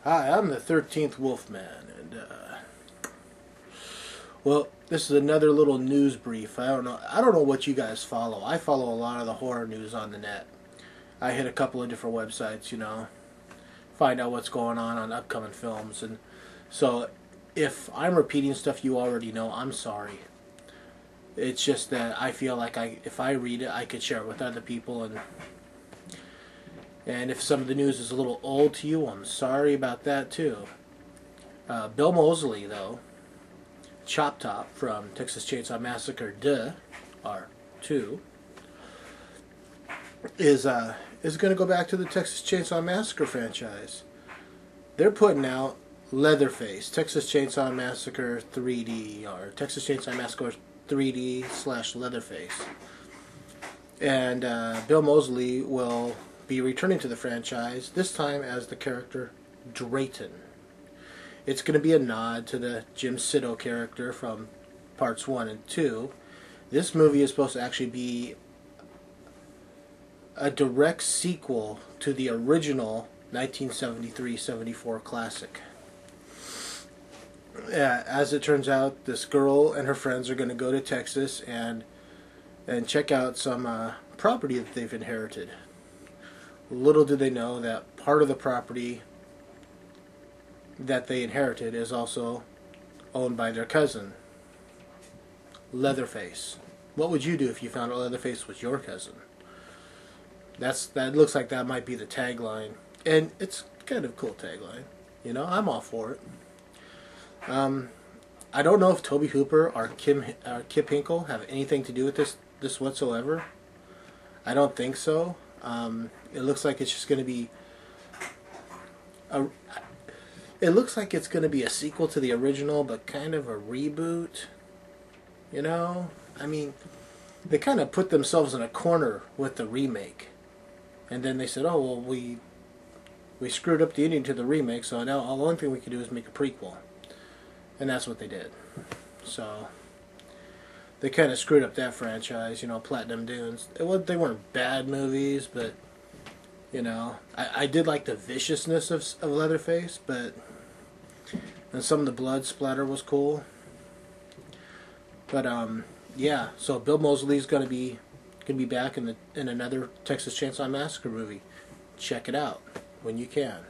Hi, I'm the 13th Wolfman, and well, this is another little news brief. I don't know what you guys follow. I follow a lot of the horror news on the net. I hit a couple of different websites, find out what's going on upcoming films, and so if I'm repeating stuff you already know, I'm sorry. It's just that I feel like if I read it, I could share it with other people, and if some of the news is a little old to you, I'm sorry about that too. Bill Moseley, though, Chop Top from Texas Chainsaw Massacre R2, is going to go back to the Texas Chainsaw Massacre franchise. They're putting out Leatherface, Texas Chainsaw Massacre 3D, or Texas Chainsaw Massacre 3D / Leatherface. And Bill Moseley will be returning to the franchise, this time as the character Drayton. It's going to be a nod to the Jim Sito character from parts 1 and 2. This movie is supposed to actually be a direct sequel to the original 1973-74 classic. As it turns out, this girl and her friends are going to go to Texas and check out some property that they've inherited. Little do they know that part of the property that they inherited is also owned by their cousin, Leatherface. What would you do if you found out Leatherface was your cousin? That looks like that might be the tagline, and it's kind of a cool tagline. I'm all for it. I don't know if Toby Hooper or Kip Hinkle have anything to do with this whatsoever. I don't think so. It looks like it's just going to be It looks like it's going to be a sequel to the original, but kind of a reboot. I mean, they kind of put themselves in a corner with the remake, and then they said, "Oh well, we screwed up the ending to the remake, so now the only thing we can do is make a prequel," and that's what they did. So they kind of screwed up that franchise. Platinum Dunes. They weren't bad movies, but I did like the viciousness of Leatherface, and some of the blood splatter was cool. But yeah. So Bill Moseley's gonna be back in another Texas Chainsaw Massacre movie. Check it out when you can.